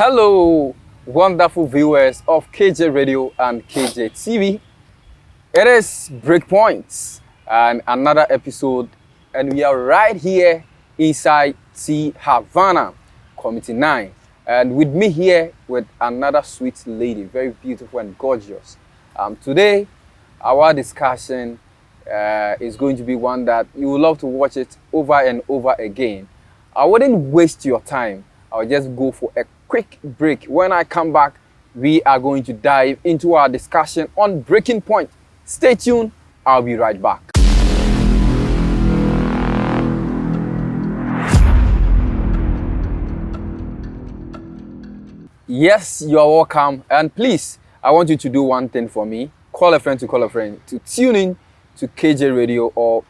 Hello, wonderful viewers of kjradio and kjtv. It is Breakpoints and another episode, and we are right here inside T Havana, Committee 9. And with me here with another sweet lady, very beautiful and gorgeous. Today, our discussion is going to be one that you will love to watch it over and over again. I wouldn't waste your time. I'll just go for a quick break. When I come back, we are going to dive into our discussion on Breaking Point. Stay tuned. I'll be right back. Yes, you are welcome. And please, I want you to do one thing for me. Call a friend to tune in to KJ Radio or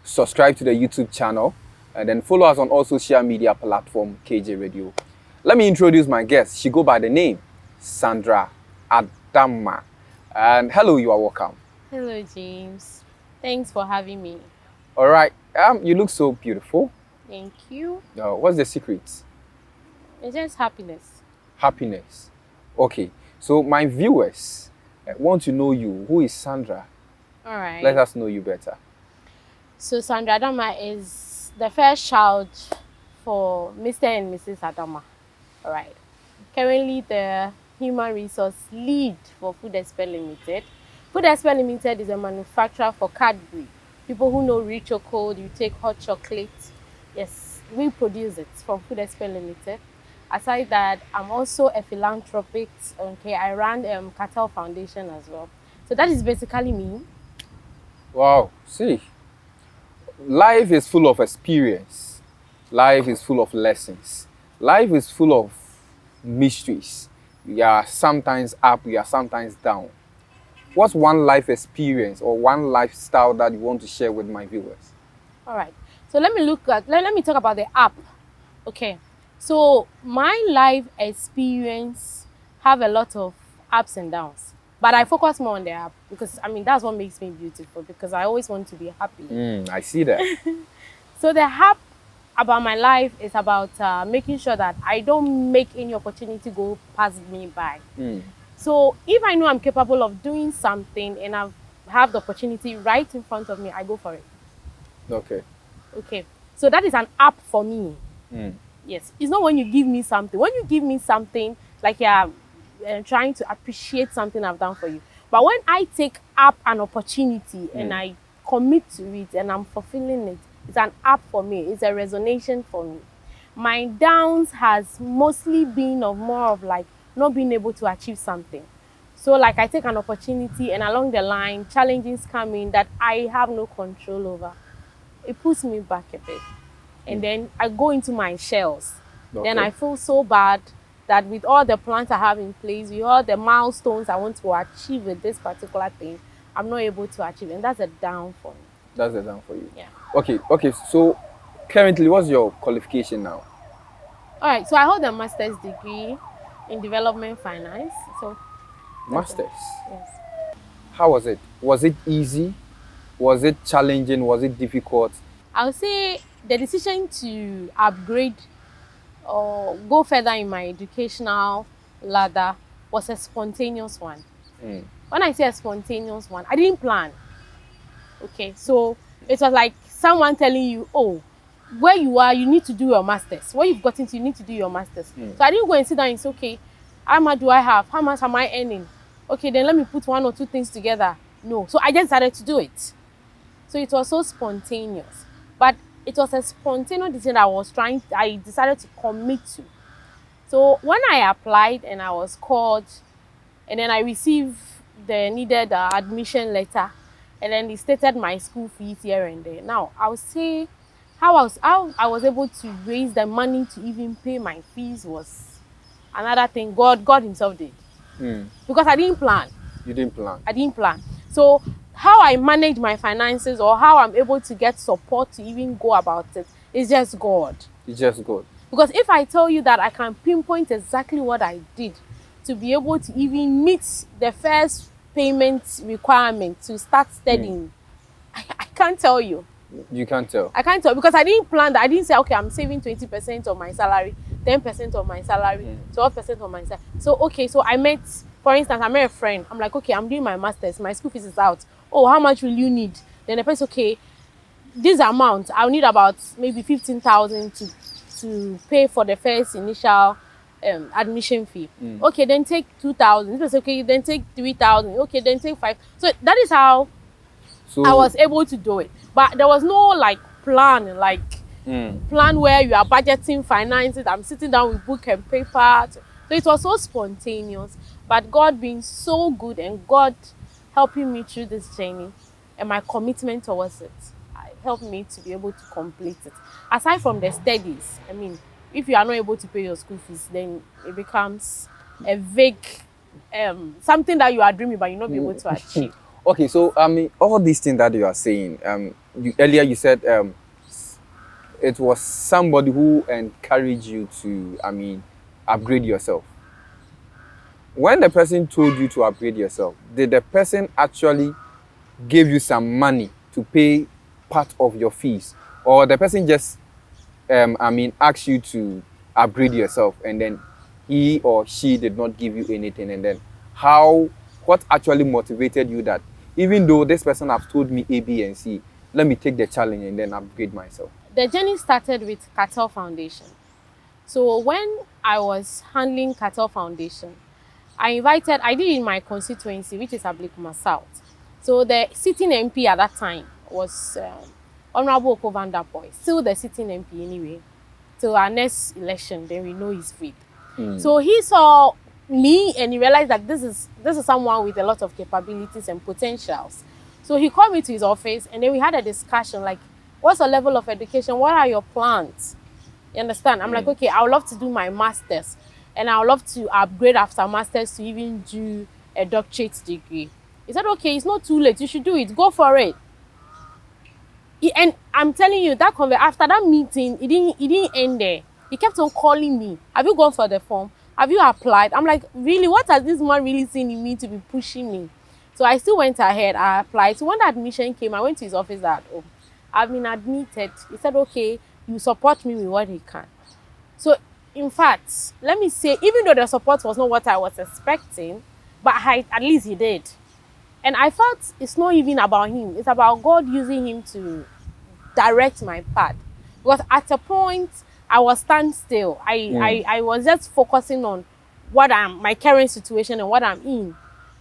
subscribe to the YouTube channel. And then follow us on all social media platform KJ Radio. Let me introduce my guest. She go by the name Sandra Adamah. And hello, you are welcome. Hello, James. Thanks for having me. All right. You look so beautiful. Thank you. What's the secret? It's just happiness. Happiness. Okay. So my viewers want to know you. Who is Sandra? All right. Let us know you better. So Sandra Adamah is the first child for Mr. and Mrs. Adamah. All right. Currently the human resource lead for Food Expert Limited. Food Expert Limited is a manufacturer for Cadbury. People who know Rich Chocolate, you take hot chocolate. Yes, we produce it from Food Expert Limited. Aside that, I'm also a philanthropist. Okay, I run Cartel Foundation as well. So that is basically me. Wow. See, life is full of experience. Life is full of lessons. Life is full of mysteries. We are sometimes up, we are sometimes down. What's one life experience or one lifestyle that you want to share with my viewers? All right. So let me talk about the app. Okay. So my life experience have a lot of ups and downs, but I focus more on the app because that's what makes me beautiful, because I always want to be happy. I see that. So the app about my life is about making sure that I don't make any opportunity go past me by. So if I know I'm capable of doing something and I have the opportunity right in front of me, I go for it. Okay. So that is an app for me. Yes. It's not when you give me something. When you give me something, like you're trying to appreciate something I've done for you. But when I take up an opportunity and I commit to it and I'm fulfilling it, it's an app for me. It's a resonation for me. My downs has mostly been more of like not being able to achieve something. So like I take an opportunity and along the line, challenges come in that I have no control over. It puts me back a bit. And then I go into my shells. Then I feel so bad that with all the plans I have in place, with all the milestones I want to achieve with this particular thing, I'm not able to achieve. And that's a down for me. That's a down for you. Yeah. Okay. So currently, what's your qualification now? All right. So I hold a master's degree in development finance. So Masters. yes. How was it? Was it easy? Was it challenging? Was it difficult? I would say the decision to upgrade or go further in my educational ladder was a spontaneous one. When I say a spontaneous one, I didn't plan. Okay, so it was like someone telling you, oh, where you are, you need to do your masters. Where you've gotten to, you need to do your masters. So I didn't go and sit down and say, okay, how much do I have? How much am I earning? Okay, then let me put one or two things together. No, so I just decided to do it. So it was so spontaneous. But it was a spontaneous decision I decided to commit to. So when I applied and I was called, and then I received the needed admission letter, and then they stated my school fees here and there. Now, I would say how I was able to raise the money to even pay my fees was another thing God himself did. Because I didn't plan. You didn't plan? I didn't plan. So how I manage my finances or how I'm able to get support to even go about it is just God. It's just God. Because if I tell you that I can pinpoint exactly what I did to be able to even meet the first payment requirement to start studying, I can't tell you. You can't tell. I can't tell because I didn't plan that. I didn't say, okay, I'm saving 20% of my salary. 10% of my salary, 12% of my salary. So okay, so I met, for instance, I met a friend. I'm like, okay, I'm doing my master's. My school fees is out. Oh, how much will you need? Then the person, okay, this amount, I'll need about maybe 15,000 to pay for the first initial admission fee. Okay, then take 2,000. This was okay, then take 3,000. Okay, then take 5. So that is how I was able to do it. But there was no like plan, plan where you are budgeting finances. I'm sitting down with book and paper. So it was so spontaneous. But God being so good and God helping me through this journey and my commitment towards it helped me to be able to complete it. Aside from the studies, I mean, if you are not able to pay your school fees, then it becomes a vague something that you are dreaming but you'll not be able to achieve. Okay, so I mean, all these things that you are saying, earlier you said it was somebody who encouraged you to, I mean, upgrade yourself. When the person told you to upgrade yourself, did the person actually give you some money to pay part of your fees, or the person just, I mean, asked you to upgrade yourself, and then he or she did not give you anything? And then what actually motivated you that even though this person has told me A, B, and C, let me take the challenge and then upgrade myself? The journey started with Cartel Foundation. So when I was handling Cartel Foundation, I did it in my constituency, which is Ablikuma South. So the sitting MP at that time was Honorable Okovanda Boy, still the sitting MP anyway. Till our next election, then we know his fate. So he saw me and he realized that this is someone with a lot of capabilities and potentials. So he called me to his office and then we had a discussion like, what's your level of education? What are your plans? You understand? I'm like, okay, I would love to do my master's and I would love to upgrade after master's to even do a doctorate degree. He said, okay, it's not too late. You should do it. Go for it. And I'm telling you, after that meeting, it didn't end there. He kept on calling me. Have you gone for the form? Have you applied? I'm like, really? What has this man really seen in me to be pushing me? So I still went ahead. I applied. So when the admission came, I went to his office that, oh, I've been admitted. He said, okay, you support me with what he can. So in fact, let me say, even though the support was not what I was expecting, but at least he did. And I felt it's not even about him. It's about God using him to direct my path. Because at a point, I was standstill. I was just focusing on my current situation and what I'm in.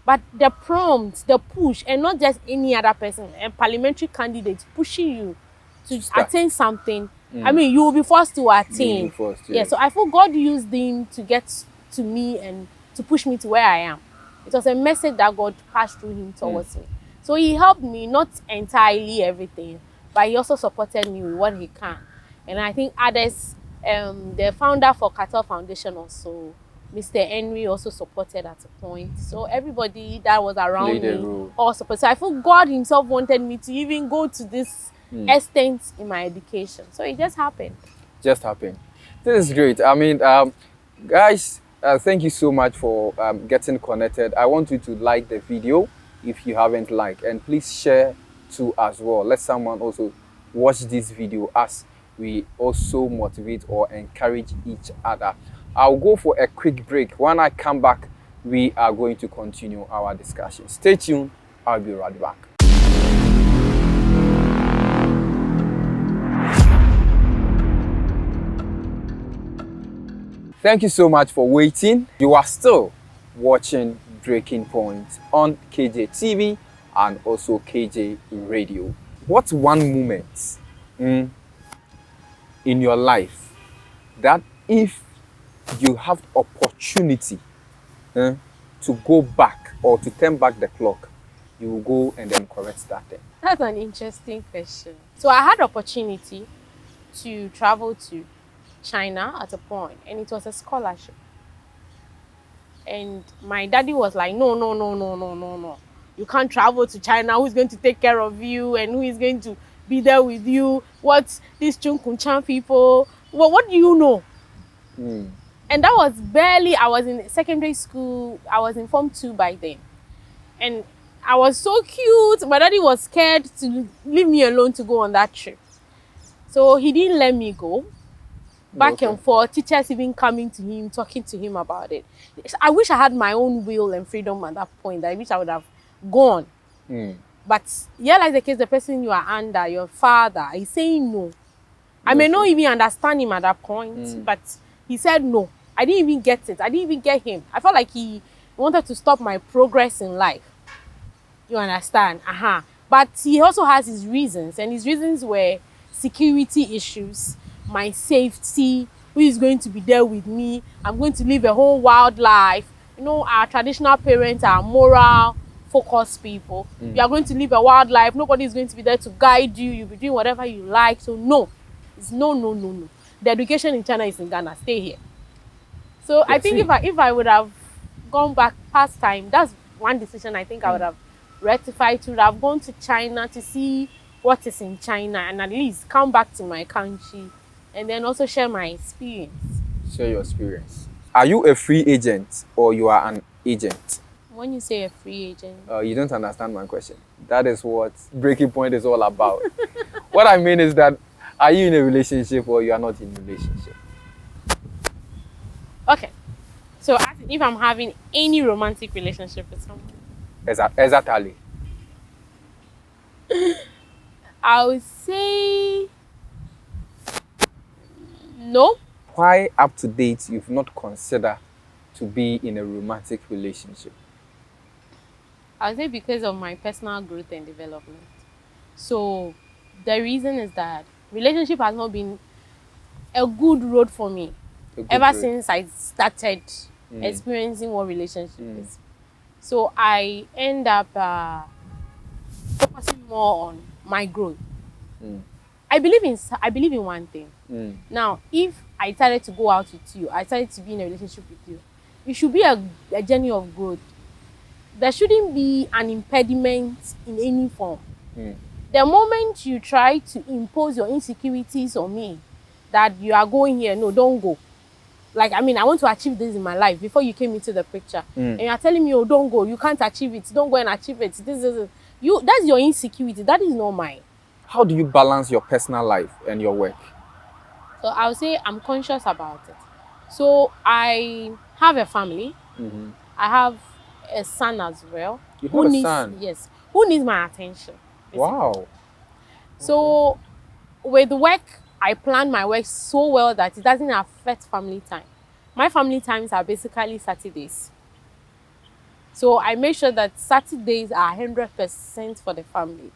But the prompt, the push, and not just any other person, a parliamentary candidate pushing you to attain something. I mean, you will be forced to attain. Yeah, so I feel God used him to get to me and to push me to where I am. It was a message that God passed through him towards me. So he helped me, not entirely everything, but he also supported me with what he can. And I think others, the founder for Cartel Foundation also, Mr. Henry, also supported at a point. So everybody that was around me all supported. So I feel God himself wanted me to even go to this extent in my education. So it just happened. Just happened. This is great. I mean, guys, thank you so much for getting connected. I want you to like the video if you haven't liked, and please share too as well. Let someone also watch this video as we also motivate or encourage each other. I'll go for a quick break. When I come back, we are going to continue our discussion. Stay tuned. I'll be right back. Thank you so much for waiting. You are still watching Breaking Point on KJ TV and also KJ Radio. What's one moment in your life that if you have opportunity to go back or to turn back the clock, you will go and then correct that thing? That's an interesting question. So I had opportunity to travel to China at a point, and it was a scholarship. And my daddy was like, no. You can't travel to China. Who's going to take care of you? And who is going to be there with you? What's these Chung Kun Chan people? Well, what do you know? And that was barely, I was in secondary school. I was in Form 2 by then. And I was so cute. My daddy was scared to leave me alone to go on that trip. So he didn't let me go. back and forth, teachers even coming to him, talking to him about it. I wish I had my own will and freedom at that point. I wish I would have gone. But yeah, like the case, the person you are under, your father, is saying no. I may not even understand him at that point, but he said no. I didn't even get it. I didn't even get him. I felt like he wanted to stop my progress in life. You understand? But he also has his reasons, and his reasons were security issues, my safety, who is going to be there with me. I'm going to live a whole wild life. You know, our traditional parents are moral, focused people. You are going to live a wild life. Nobody is going to be there to guide you. You'll be doing whatever you like. So no, it's no, no, no, no. The education in China is in Ghana. Stay here. So I think if I would have gone back past time, that's one decision I think I would have rectified, to have gone to China to see what is in China and at least come back to my country and then also share my experience. Share your experience. Are you a free agent or you are an agent? When you say a free agent, you don't understand my question. That is what Breaking Point is all about. What I mean is that, are you in a relationship or you are not in a relationship? Okay. So if I'm having any romantic relationship with someone. Exactly. I would say no. Why up to date you've not considered to be in a romantic relationship? I would say because of my personal growth and development. So the reason is that relationship has not been a good road for me ever since I started experiencing what relationship is. So I end up focusing more on my growth. I believe in one thing. Now, if I decided to go out with you, I decided to be in a relationship with you, it should be a journey of growth. There shouldn't be an impediment in any form. The moment you try to impose your insecurities on me, that you are going here, no, don't go. Like, I mean, I want to achieve this in my life before you came into the picture. And you're telling me, oh, don't go, you can't achieve it, don't go and achieve it. That's your insecurity. That is not mine. How do you balance your personal life and your work? So I'll say I'm conscious about it. So I have a family. I have a son as well. You have a son? Yes. Who needs my attention? Basically. Wow. So with work, I plan my work so well that it doesn't affect family time. My family times are basically Saturdays. So I make sure that Saturdays are 100% for the family.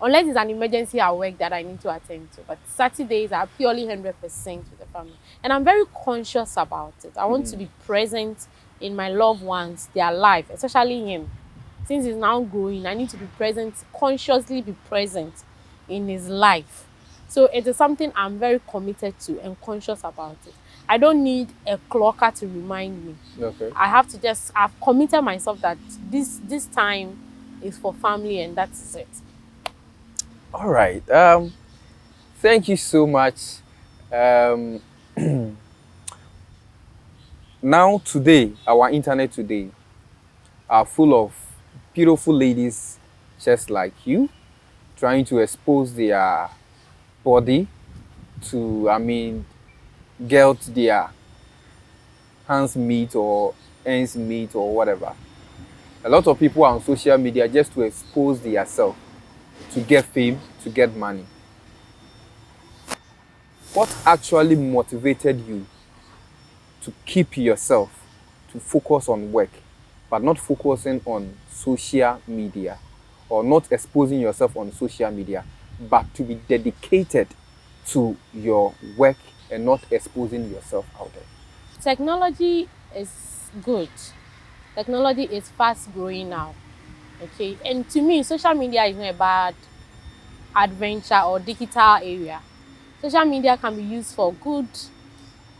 Unless it's an emergency at work that I need to attend to. But Saturdays are purely 100% with the family. And I'm very conscious about it. I want to be present in my loved ones, their life, especially him. Since he's now growing, I need to be present, consciously be present in his life. So it is something I'm very committed to and conscious about it. I don't need a clocker to remind me. Okay. I have to I've committed myself that this time is for family and that's it. All right. Thank you so much. Now today, our internet today are full of beautiful ladies just like you, trying to expose their body to, get their hands meet or ends meet or whatever. A lot of people are on social media just to expose themselves, to get fame, to get money. What actually motivated you to keep yourself, to focus on work, but not focusing on social media, or not exposing yourself on social media, but to be dedicated to your work and not exposing yourself out there? Technology is good. Technology is fast growing now. Okay, and to me, social media is not a bad adventure or digital area. Social media can be used for good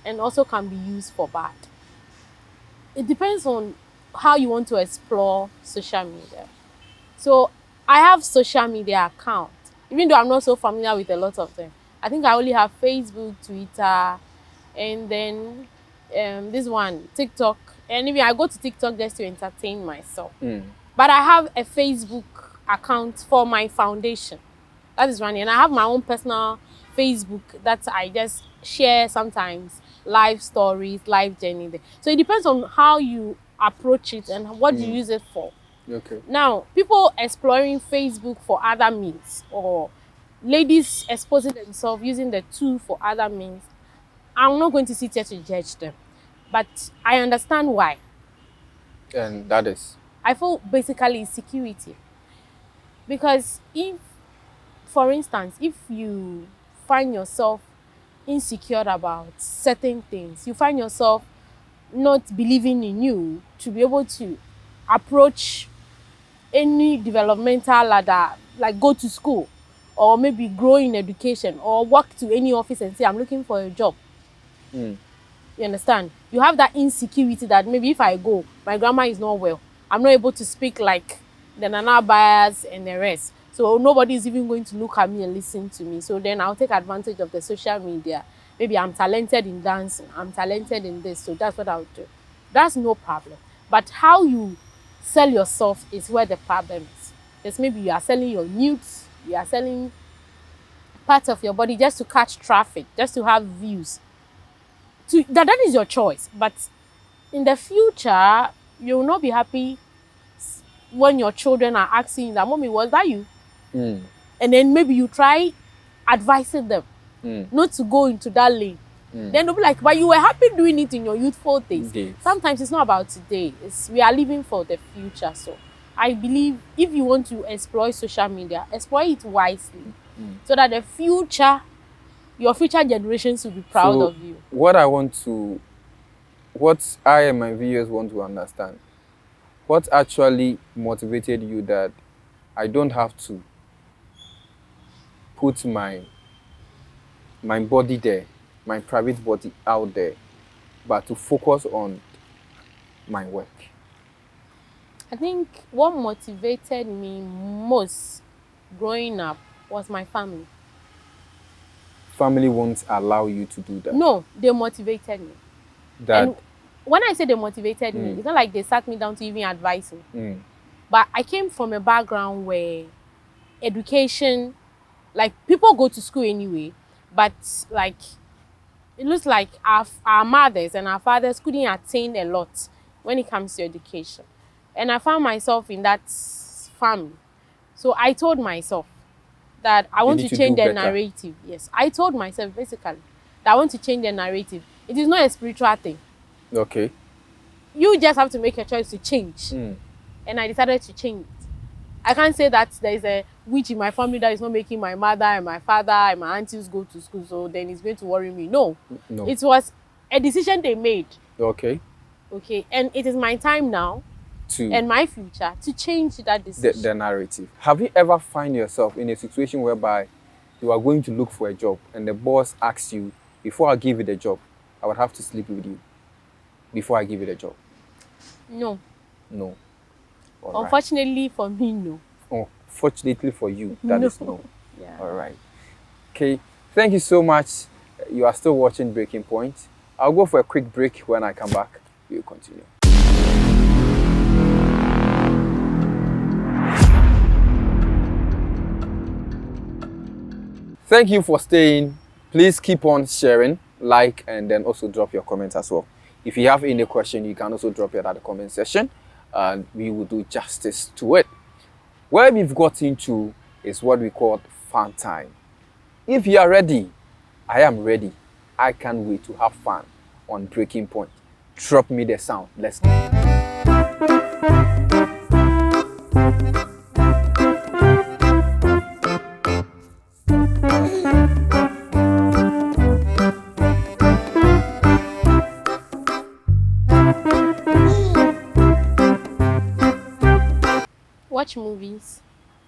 and also can be used for bad. It depends on how you want to explore social media. So I have social media accounts, even though I'm not so familiar with a lot of them. I think I only have Facebook, Twitter, and then this one, TikTok. And even I go to TikTok just to entertain myself. But I have a Facebook account for my foundation. That is one. And I have my own personal Facebook that I just share sometimes life stories, life journey there. So it depends on how you approach it and what you use it for. Okay. Now, people exploring Facebook for other means, or ladies exposing themselves using the tool for other means, I'm not going to sit here to judge them. But I understand why. And that is? I feel basically security. Because if, for instance, if you find yourself insecure about certain things, you find yourself not believing in you to be able to approach any developmental ladder, like go to school or maybe grow in education or work to any office and say, I'm looking for a job. You understand? You have that insecurity that maybe if I go, my grandma is not well. I'm not able to speak like the Nana buyers and the rest. So nobody is even going to look at me and listen to me. So then I'll take advantage of the social media. Maybe I'm talented in dancing. I'm talented in this. So that's what I'll do. That's no problem. But how you sell yourself is where the problem is. Because maybe you are selling your nudes. You are selling parts of your body just to catch traffic, just to have views. That is your choice. But in the future, you will not be happy when your children are asking you that, Mommy, was that you? And then maybe you try advising them not to go into that lane. Then they'll be like, but you were happy doing it in your youthful days. Yes. Sometimes it's not about today. We are living for the future. So I believe if you want to exploit social media, exploit it wisely so that your future generations will be proud of you. What I and my viewers want to understand, what actually motivated you that I don't have to put my body there, my private body out there, but to focus on my work? I think what motivated me most growing up was my family. Family won't allow you to do that? No, they motivated me. And when I say they motivated me, it's not like they sat me down to even advise me. But I came from a background where education, like people go to school anyway, but like it looks like our mothers and our fathers couldn't attain a lot when it comes to education. And I found myself in that family. So I told myself that I want to change the narrative. Yes, I told myself basically that I want to change the narrative. It is not a spiritual thing. Okay. You just have to make a choice to change. And I decided to change it. I can't say that there is a witch in my family that is not making my mother and my father and my aunties go to school, so then it's going to worry me. No. It was a decision they made. Okay. And it is my time now and my future to change that decision. The narrative. Have you ever find yourself in a situation whereby you are going to look for a job and the boss asks you, before I give you the job, I would have to sleep with you before I give you the job? No. All Unfortunately for me, no. Oh, fortunately for you, that is no. Yeah. All right. Okay. Thank you so much. You are still watching Breaking Point. I'll go for a quick break. When I come back, we'll continue. Thank you for staying. Please keep on sharing, like, and then also drop your comments as well. If you have any question, you can also drop it at the comment section, and we will do justice to it. Where we've got into is what we call fun time. If you are ready, I am ready. I can't wait to have fun on Breaking Point. Drop me the sound. Let's go. Watch movies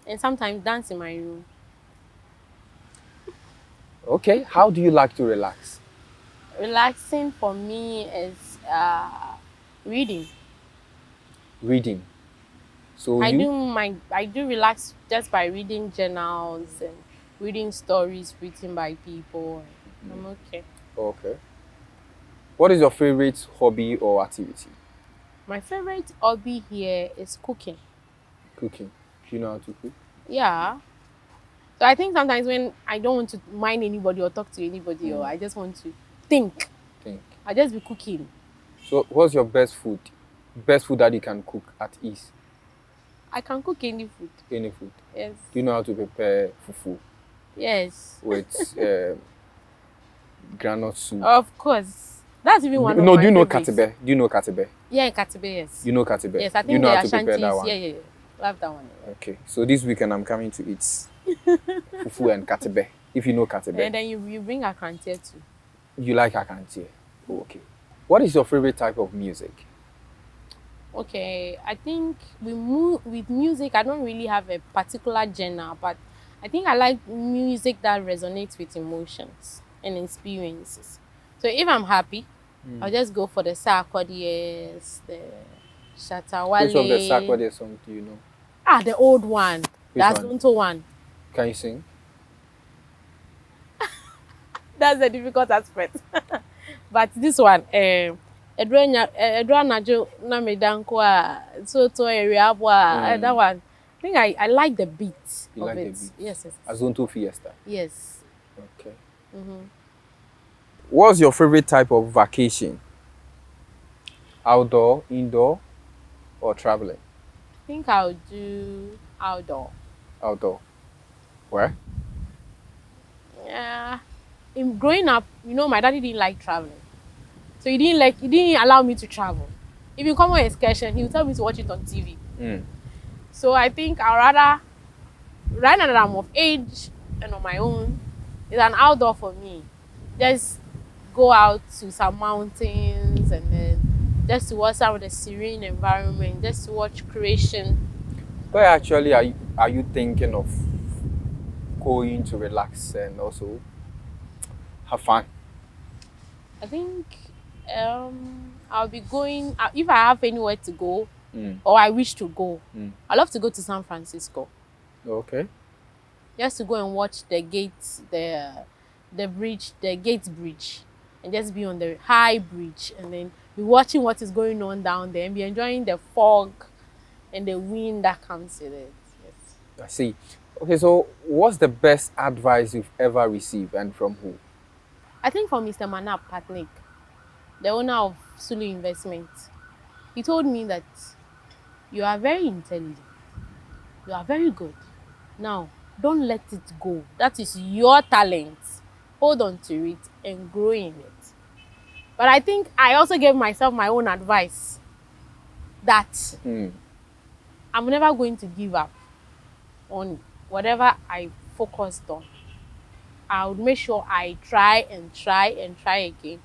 and sometimes dance in my room. Okay, how do you like to relax? Relaxing for me is reading. Reading. So I do relax just by reading journals and reading stories written by people. I'm okay. Okay. What is your favorite hobby or activity? My favorite hobby here is cooking. Cooking. Do you know how to cook? Yeah. So I think sometimes when I don't want to mind anybody or talk to anybody, or I just want to think, I just be cooking. So what's your best food? Best food that you can cook at ease? I can cook any food. Any food? Yes. Do you know how to prepare fufu? Yes. With granite soup? Of course. That's even one of No, my do you know favorites. katebe? Do you know katebe? Yeah, katebe, yes. You know katebe? Yes, I think you know the how to prepare that Ashantis. one? Yeah. Love that one. Yeah. Okay, so this weekend I'm coming to eat fufu and katebe. If you know katebe. And then you bring a krantie too. You like akantie? Oh, okay. What is your favorite type of music? Okay, I think with music, I don't really have a particular genre, but I think I like music that resonates with emotions and experiences. So if I'm happy, I'll just go for the Sarkodie, the Shatawale. Which of the Sarkodie songs do you know? The old one. Which That's one? Zonto one. Can you sing? That's the difficult aspect. But this one, Edra Najo Namedankwa, Soto area, that one. I think I like the beat You of like it. the beat? Yes. Azonto Fiesta. Yes. Okay. What's your favorite type of vacation? Outdoor, indoor, or traveling? I think I'll do outdoor. Outdoor. Where? Yeah. In growing up, my daddy didn't like traveling. So he didn't allow me to travel. If you come on excursion, he would tell me to watch it on TV. So I think I'll rather, right now that I'm of age and on my own, it's an outdoor for me. Just go out to some mountains and then just to watch some of the serene environment, just to watch creation. Where actually are you thinking of going to relax and also have fun? I think I'll be going, if I have anywhere to go or I wish to go, I love to go to San Francisco. Okay. Just to go and watch the gates, the bridge, the Gates Bridge, and just be on the high bridge and then be watching what is going on down there and be enjoying the fog and the wind that comes with it. Yes. I see. Okay, so what's the best advice you've ever received and from who? I think from Mr. Manap Patnik, the owner of Sulu Investment. He told me that you are very intelligent. You are very good. Now, don't let it go. That is your talent. Hold on to it and grow in it. But I think I also gave myself my own advice that I'm never going to give up on whatever I focused on. I would make sure I try again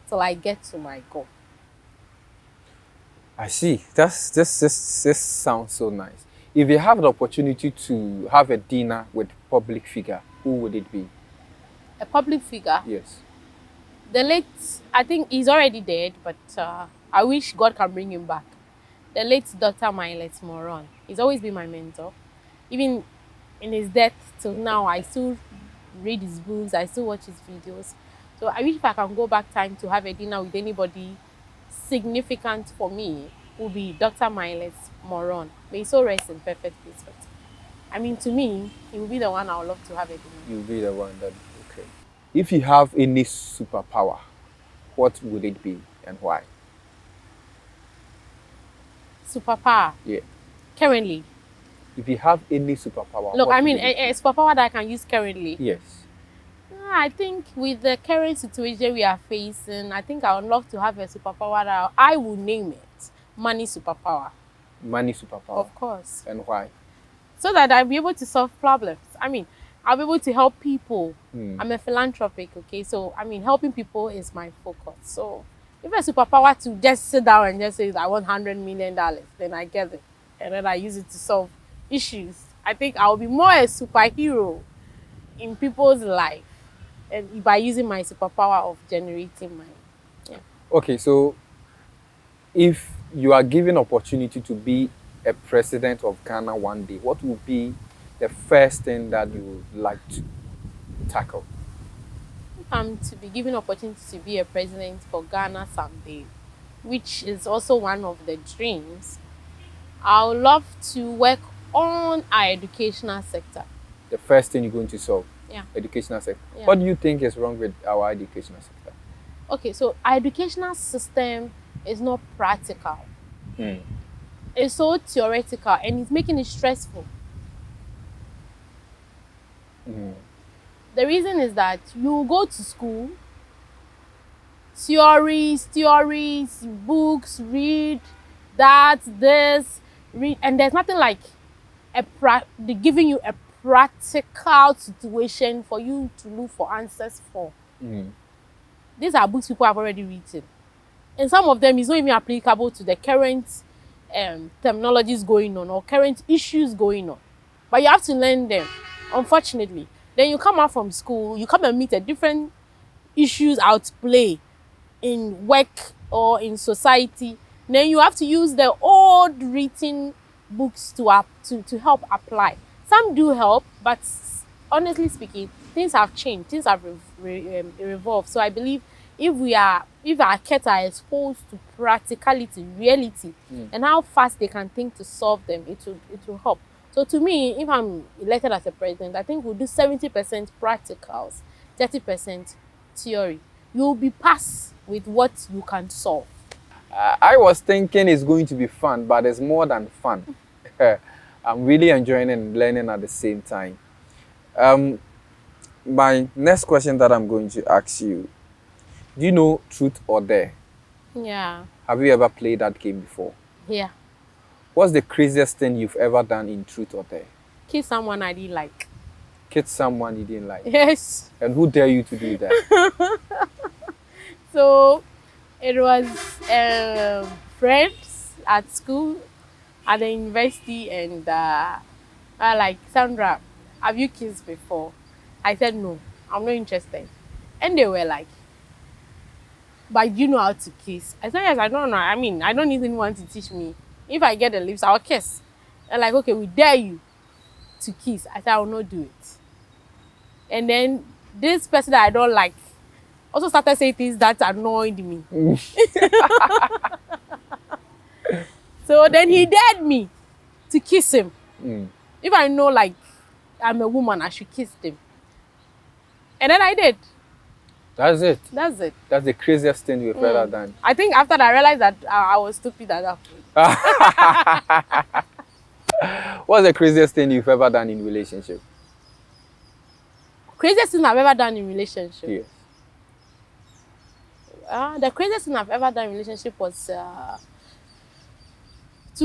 till I get to my goal. I see. This sounds so nice. If you have the opportunity to have a dinner with public figure, who would it be? A public figure? Yes. The late, I think he's already dead, but I wish God can bring him back. The late Dr. Miles Moron. He's always been my mentor. Even in his death till now, I still read his books, I still watch his videos. So I wish if I can go back time to have a dinner with anybody significant for me, would be Dr. Miles Moron. May he so rest in perfect peace. But I mean, to me, he will be the one I would love to have a dinner. You'll be the one that, okay. If you have any superpower, what would it be and why? Superpower? Yeah. Currently? If you have any superpower, look, I mean, a superpower that I can use currently. Yes. I think with the current situation we are facing, I think I would love to have a superpower that I will name it money superpower. Money superpower? Of course. And why? So that I'll be able to solve problems. I mean, I'll be able to help people. I'm a philanthropic, okay? So, I mean, helping people is my focus. So, if a superpower to just sit down and just say, I want $100 million, then I get it. And then I use it to solve issues. I think I'll be more a superhero in people's life and by using my superpower of generating money. Yeah. Okay, so if you are given opportunity to be a president of Ghana one day, what would be the first thing that you would like to tackle? If I'm to be given opportunity to be a president for Ghana someday, which is also one of the dreams, I would love to work on our educational sector. the first thing you're going to solve. Yeah. Educational sector. Yeah. What do you think is wrong with our educational sector? Okay, so our educational system is not practical. It's so theoretical and it's making it stressful. The reason is that you go to school, theories, books, read this, read, and there's nothing like they're giving you a practical situation for you to look for answers for. These are books people have already written. And some of them is not even applicable to the current terminologies going on or current issues going on. But you have to learn them, unfortunately. Then you come out from school, you come and meet a different issues out play in work or in society. Then you have to use the old written books to help apply. Some do help, but honestly speaking, things have changed. Things have evolved. So I believe if our kids are exposed to practicality, reality, and how fast they can think to solve them, it will help. So to me, if I'm elected as a president, I think we'll do 70% practicals, 30% theory. You'll be passed with what you can solve. I was thinking it's going to be fun, but it's more than fun. I'm really enjoying and learning at the same time. My next question that I'm going to ask you, do you know Truth or Dare? Yeah. Have you ever played that game before? Yeah. What's the craziest thing you've ever done in Truth or Dare? Kiss someone I didn't like. Kiss someone you didn't like? Yes. And who dare you to do that? So it was friends at school, at the university, and like, Sandra, have you kissed before? I said no, I'm not interested. And they were like, but you know how to kiss? I said, yes, I don't know. I mean, I don't even want to teach me. If I get the lips, I'll kiss. They're like, okay, we dare you to kiss. I said, I will not do it. And then this person that I don't like also started saying things that annoyed me. So then he dared me to kiss him. If I know, like, I'm a woman, I should kiss him. And then I did. That's it. That's it. That's the craziest thing you've ever done. I think after that, I realized that I was stupid at that point. What's the craziest thing you've ever done in relationship? Craziest thing I've ever done in relationship? Yes. The craziest thing I've ever done in relationship was to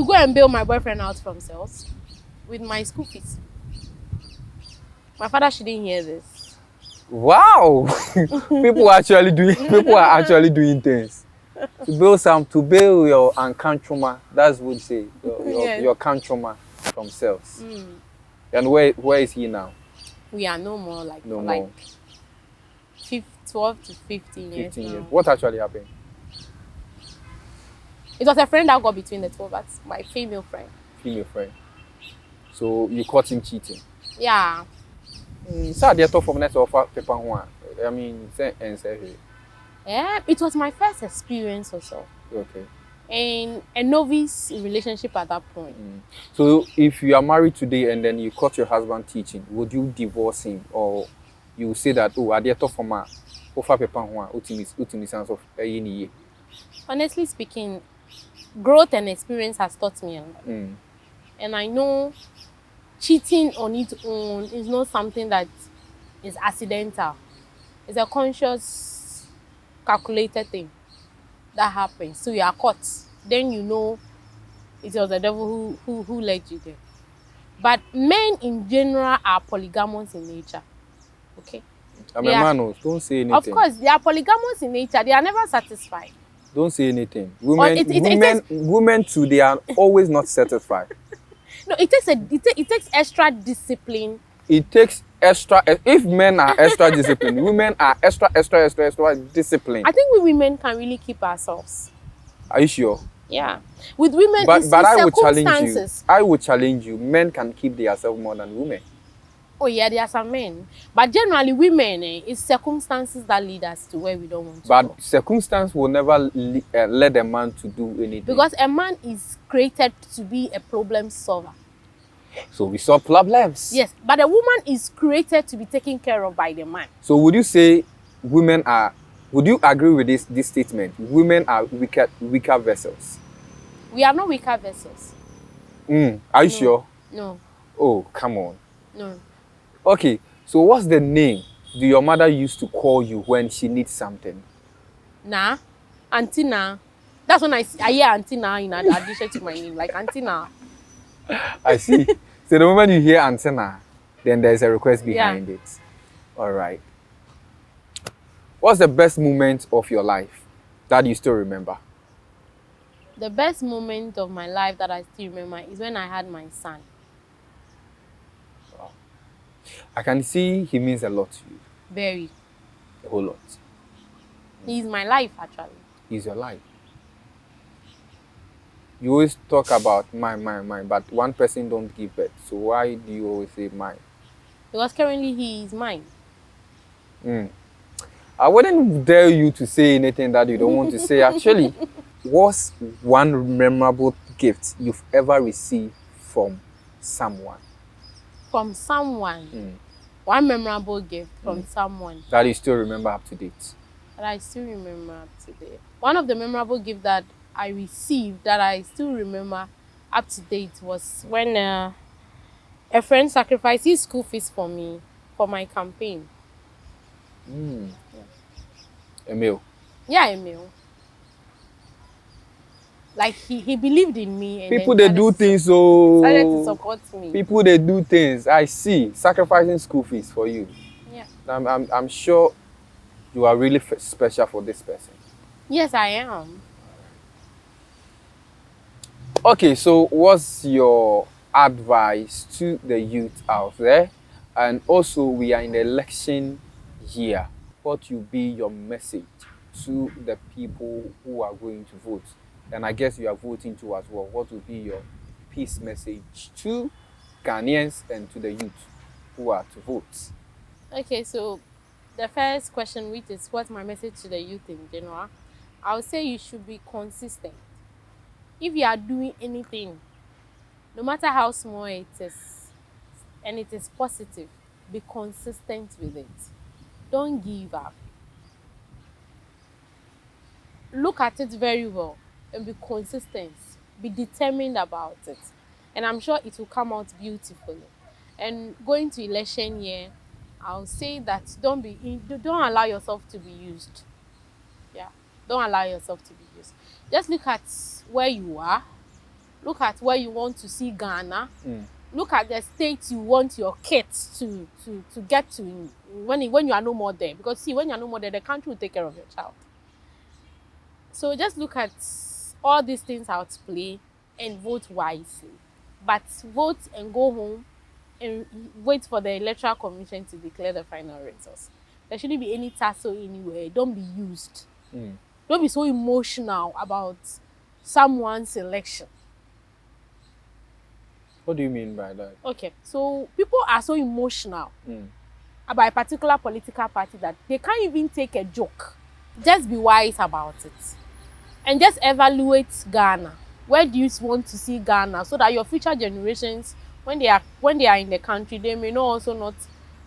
go and bail my boyfriend out from sales with my school fees. My father shouldn't hear this. Wow! People are actually doing things. To bail your uncountryman, that's what you say. Your countryman from sales. And where is he now? We are no more, like, no like more. 12 to 15 years. Now. What actually happened? It was a friend that got between the two of us, my female friend. Female friend. So you caught him cheating? Yeah. So they talk from next offer paper one. I mean, say. Yeah, it was my first experience also. Okay. And a novice relationship at that point. So if you are married today and then you caught your husband teaching, would you divorce him, or you say that, oh, I did talk from my offer paper one, ultimate sense of a year? Honestly speaking, growth and experience has taught me a lot. And I know cheating on its own is not something that is accidental. It's a conscious, calculated thing that happens. So you are caught. Then you know it was the devil who led you there. But men in general are polygamous in nature. Okay? I'm a man, don't say anything. Of course, they are polygamous in nature. They are never satisfied. Don't say anything. Women too, they are always not satisfied. No, it takes extra discipline. It takes extra. If men are extra disciplined, women are extra disciplined. I think we women can really keep ourselves. Are you sure? Yeah. With women, but I would challenge you. I would challenge you. Men can keep themselves more than women. Oh yeah, there are some men. But generally, women, it's circumstances that lead us to where we don't want to go. But circumstance will never let a man to do anything. Because a man is created to be a problem solver. So we solve problems. Yes, but a woman is created to be taken care of by the man. So would you say would you agree with this statement? Women are weaker vessels. We are not weaker vessels. Are you sure? No. Oh, come on. No. Okay, so what's the name do your mother used to call you when she needs something? Nah. Auntie Nah. That's when I hear Auntie Nah in addition to my name, like Auntie Nah. I see. So the moment you hear antenna, then there's a request behind it. All right. What's the best moment of your life that you still remember? The best moment of my life that I still remember is when I had my son. Wow. I can see he means a lot to you. Very. A whole lot. He's my life, actually. He's your life. You always talk about mine, but one person don't give birth. So why do you always say mine? Because currently he is mine. I wouldn't dare you to say anything that you don't want to say. Actually, what's one memorable gift you've ever received from someone? From someone. One memorable gift from someone. That you still remember up to date? That I still remember up to date. One of the memorable gifts that I received that I still remember up to date was when a friend sacrificed his school fees for me for my campaign. Emil. Yeah, Emil. Like he believed in me. And people they do things so. Started to support me. People they do things. I see. Sacrificing school fees for you. Yeah. I'm sure you are really special for this person. Yes, I am. Okay, so what's your advice to the youth out there? And also, we are in the election year. What will be your message to the people who are going to vote? And I guess you are voting too as well. What will be your peace message to Ghanaians and to the youth who are to vote? Okay, so the first question, which is what's my message to the youth in general, I would say you should be consistent. If you are doing anything, no matter how small it is, and it is positive, be consistent with it. Don't give up. Look at it very well and be consistent. Be determined about it. And I'm sure it will come out beautifully. And going to election year, I'll say that don't allow yourself to be used. Yeah, don't allow yourself to be used. Just look at where you are. Look at where you want to see Ghana. Look at the state you want your kids to get to when you are no more there. Because see, when you are no more there, the country will take care of your child. So just look at all these things out to play and vote wisely. But vote and go home and wait for the Electoral Commission to declare the final results. There shouldn't be any tussle anywhere. Don't be used. Don't be so emotional about someone's election. What do you mean by that? Okay, so people are so emotional about a particular political party that they can't even take a joke. Just be wise about it. And just evaluate Ghana. Where do you want to see Ghana so that your future generations, when they are in the country, they may not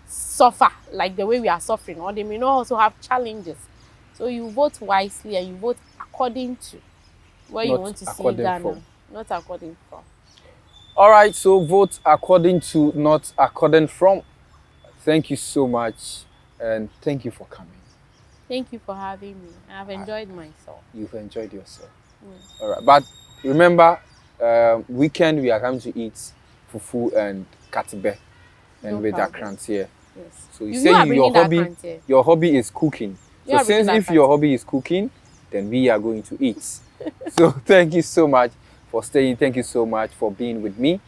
suffer like the way we are suffering, or they may not also have challenges. So you vote wisely and you vote according to where you want to see Ghana, not according from. All right, so vote according to, not according from. Thank you so much, and thank you for coming. Thank you for having me. I've enjoyed myself. You've enjoyed yourself. All right, but remember, weekend we are coming to eat fufu and katibe, and with akrant here. Yes. So you say your hobby is cooking. So since if your hobby is cooking, then we are going to eat. So thank you so much for staying. Thank you so much for being with me.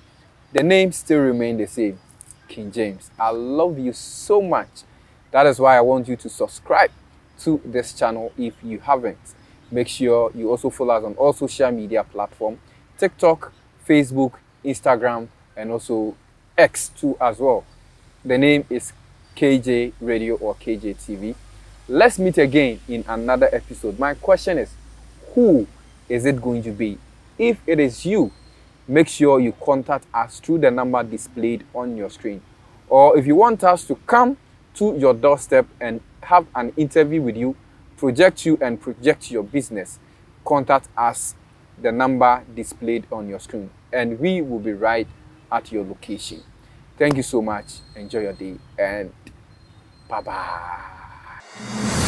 The name still remains the same, King James. I love you so much. That is why I want you to subscribe to this channel if you haven't. Make sure you also follow us on all social media platforms, TikTok, Facebook, Instagram, and also X too as well. The name is kjradio or kjtv. Let's meet again in another episode. My question is, who is it going to be? If it is you, make sure you contact us through the number displayed on your screen. Or if you want us to come to your doorstep and have an interview with you, project you and project your business, contact us, the number displayed on your screen, and we will be right at your location. Thank you so much. Enjoy your day and bye-bye.